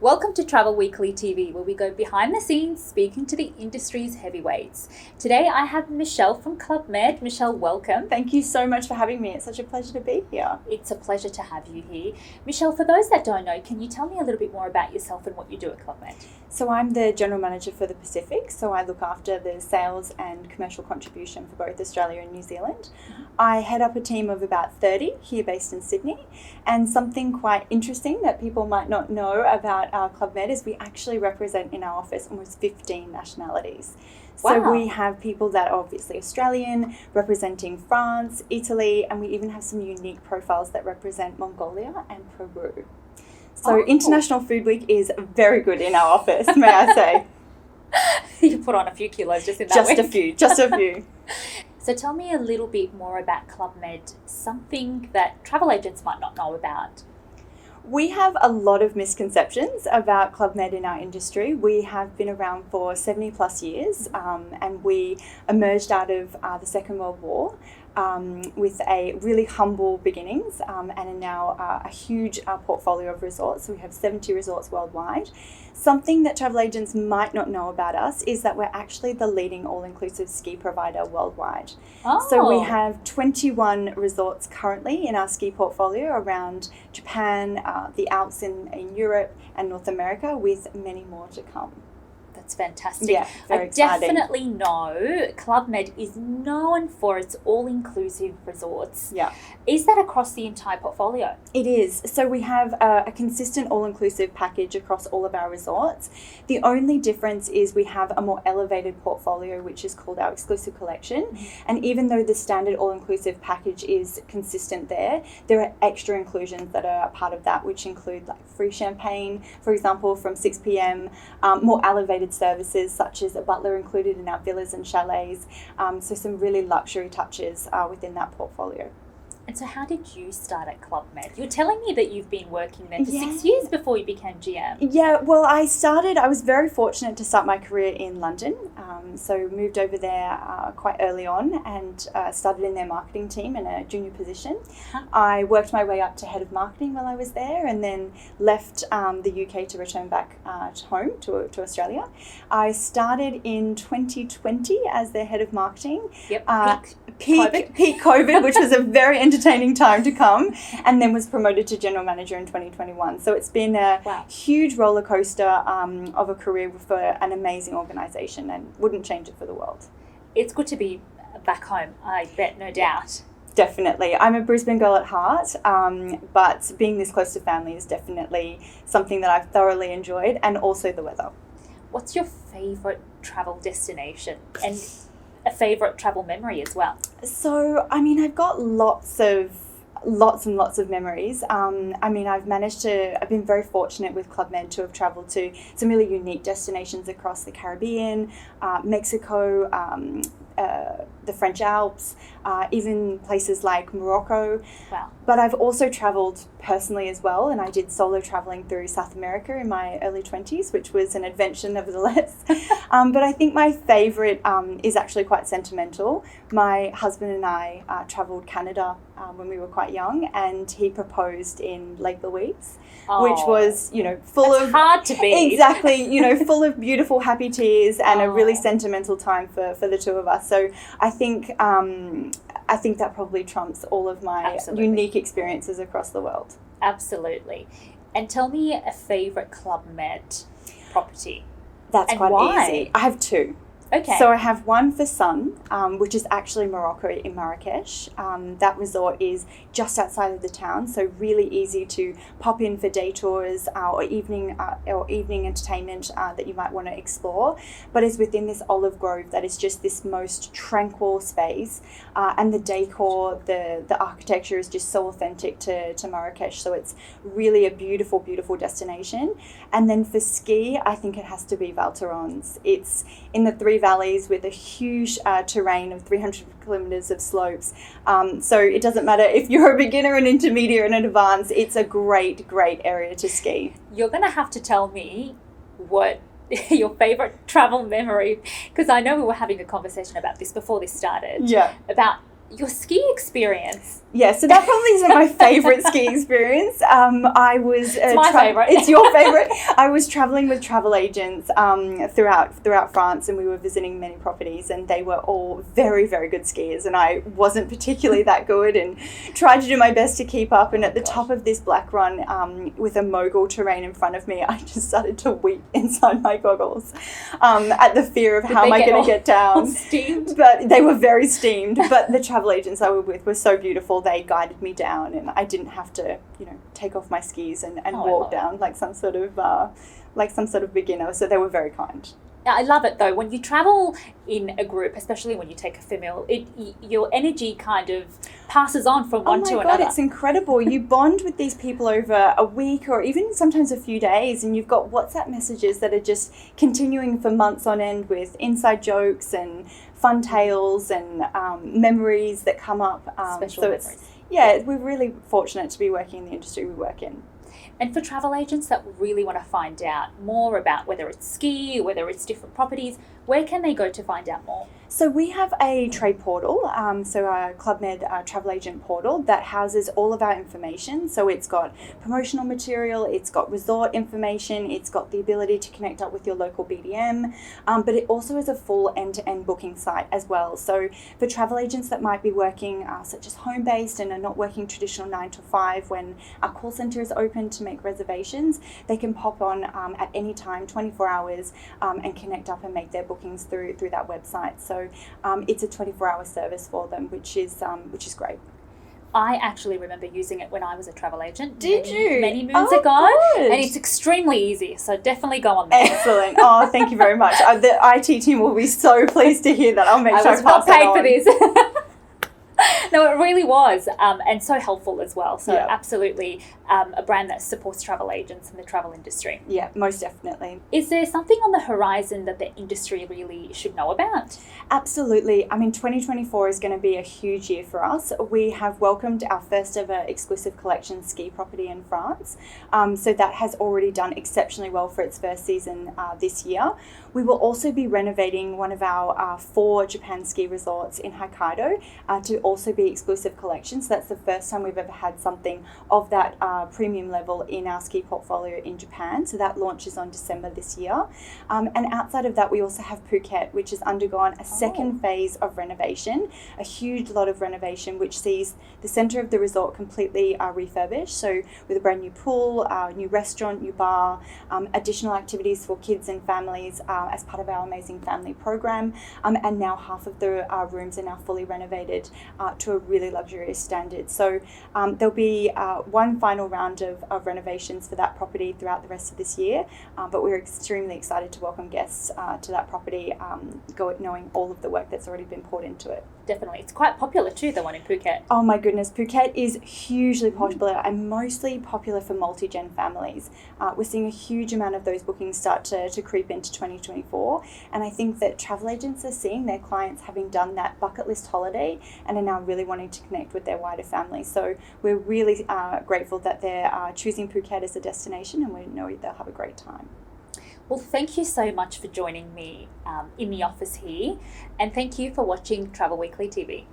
Welcome to Travel Weekly TV, where we go behind the scenes speaking to the industry's heavyweights. Today I have Michelle from Club Med. Michelle, welcome. Thank you so much for having me. It's such a pleasure to be here. It's a pleasure to have you here. Michelle, for those that don't know, can you tell me a little bit more about yourself and what you do at Club Med? So I'm the General Manager for the Pacific, so I look after the sales and commercial contribution for both Australia and New Zealand. I head up a team of about 30 here based in Sydney, and something quite interesting that people might not know about our Club Med is we actually represent in our office almost 15 nationalities. So Wow. we have people that are obviously Australian, representing France, Italy, and we even have some unique profiles that represent Mongolia and Peru. So International Food Week is very good in our office, may I say. You put on a few kilos just in that week. Just a few. So tell me a little bit more about Club Med, something that travel agents might not know about. We have a lot of misconceptions about Club Med in our industry. We have been around for 70 plus years, and we emerged out of the Second World War with a really humble beginnings and are now a huge portfolio of resorts. So we have 70 resorts worldwide. Something that travel agents might not know about us is that we're actually the leading all-inclusive ski provider worldwide. So we have 21 resorts currently in our ski portfolio around Japan, the Alps in Europe and North America, with many more to come. That's fantastic. Yeah, very exciting. Definitely know Club Med is known for its all-inclusive resorts. Yeah. Is that across the entire portfolio? It is. So we have a consistent all-inclusive package across all of our resorts. The only difference is we have a more elevated portfolio, which is called our exclusive collection. Mm-hmm. And even though the standard all-inclusive package is consistent there are extra inclusions that are part of that, which include like free champagne, for example, from 6 p.m, more elevated services such as a butler included in our villas and chalets. So some really luxury touches within that portfolio. And so how did you start at Club Med? You're telling me that you've been working there for 6 Yeah. years before you became GM. Yeah, well, I was very fortunate to start my career in London. So moved over there quite early on and started in their marketing team in a junior position. Huh. I worked my way up to head of marketing while I was there, and then left the UK to return back home to Australia. I started in 2020 as their head of marketing. Yep, Peak COVID, which was a very entertaining time to come, and then was promoted to general manager in 2021. So it's been a huge roller coaster of a career for an amazing organisation, and wouldn't change it for the world. It's good to be back home, I bet, no doubt. Definitely. I'm a Brisbane girl at heart, but being this close to family is definitely something that I've thoroughly enjoyed, and also the weather. What's your favourite travel destination and a favourite travel memory as well? So, I've got lots and lots of memories. I've been very fortunate with Club Med to have travelled to some really unique destinations across the Caribbean, Mexico, the French Alps, even places like Morocco. Wow. But I've also travelled personally as well, and I did solo travelling through South America in my early 20s, which was an adventure nevertheless. But I think my favourite is actually quite sentimental. My husband and I travelled Canada when we were quite young, and he proposed in Lake Louise, which was, full of hard to beat. Exactly, full of beautiful, happy tears and a really sentimental time for the two of us. So I think that probably trumps all of my unique experiences across the world. Absolutely. And tell me a favourite Club Med property. That's quite why? easy. I have two. Okay. So I have one for Sun, which is actually Morocco in Marrakesh. That resort is just outside of the town, so really easy to pop in for day tours or evening entertainment that you might want to explore. But it's within this olive grove that is just this most tranquil space, and the decor, the architecture is just so authentic to Marrakesh. So it's really a beautiful, beautiful destination. And then for ski, I think it has to be Val Thorens. It's in the Three Valleys with a huge terrain of 300 kilometres of slopes. So it doesn't matter if you're a beginner, an intermediate, and an advanced, it's a great, great area to ski. You're going to have to tell me what your favourite travel memory, because I know we were having a conversation about this before this started. Yeah. About your ski experience. Yeah, so that probably isn't my favourite ski experience. I was It's my favourite. It's your favourite. I was travelling with travel agents throughout France, and we were visiting many properties, and they were all very, very good skiers, and I wasn't particularly that good, and tried to do my best to keep up. And at the top of this black run, with a mogul terrain in front of me, I just started to weep inside my goggles at the fear of how am I going to get down. Steamed? But they were very steamed. But the travel agents I was with were so beautiful. They guided me down, and I didn't have to, take off my skis and walk down like some sort of beginner. So they were very kind. I love it though. When you travel in a group, especially when you take a female, your energy kind of passes on from one to another. Oh my God, it's incredible. You bond with these people over a week or even sometimes a few days, and you've got WhatsApp messages that are just continuing for months on end with inside jokes and fun tales and memories that come up. Special memories. We're really fortunate to be working in the industry we work in. And for travel agents that really want to find out more about whether it's ski, whether it's different properties, where can they go to find out more? So we have a trade portal, so our Club Med travel agent portal that houses all of our information. So it's got promotional material, it's got resort information, it's got the ability to connect up with your local BDM, but it also is a full end-to-end booking site as well. So for travel agents that might be working such as home-based and are not working traditional 9 to 5 when our call center is open to make reservations, they can pop on at any time, 24 hours, and connect up and make their bookings through that website. So it's a 24-hour service for them, which is great. I actually remember using it when I was a travel agent. Did you? Many moons ago. Good. And it's extremely easy, so definitely go on there. Excellent. Oh, thank you very much. The IT team will be so pleased to hear that. I'll make sure I pass paid it on. for this. No, it really was, and so helpful as well. So absolutely a brand that supports travel agents in the travel industry. Yeah, most definitely. Is there something on the horizon that the industry really should know about? Absolutely. I mean, 2024 is going to be a huge year for us. We have welcomed our first ever exclusive collection ski property in France. So that has already done exceptionally well for its first season this year. We will also be renovating one of our 4 Japan ski resorts in Hokkaido to also be exclusive collections. So that's the first time we've ever had something of that premium level in our ski portfolio in Japan. So that launches on December this year. And outside of that, we also have Phuket, which has undergone a second phase of renovation, a huge lot of renovation, which sees the centre of the resort completely refurbished. So with a brand new pool, new restaurant, new bar, additional activities for kids and families as part of our amazing family program. And now half of the rooms are now fully renovated to a really luxurious standard. So there'll be one final round of renovations for that property throughout the rest of this year. But we're extremely excited to welcome guests to that property, knowing all of the work that's already been poured into it. Definitely. It's quite popular too, the one in Phuket. Oh my goodness, Phuket is hugely popular and mostly popular for multi-gen families. We're seeing a huge amount of those bookings start to creep into 2024, and I think that travel agents are seeing their clients having done that bucket list holiday and are now really wanting to connect with their wider family. So we're really grateful that they're choosing Phuket as a destination, and we know they'll have a great time. Well, thank you so much for joining me in the office here, and thank you for watching Travel Weekly TV.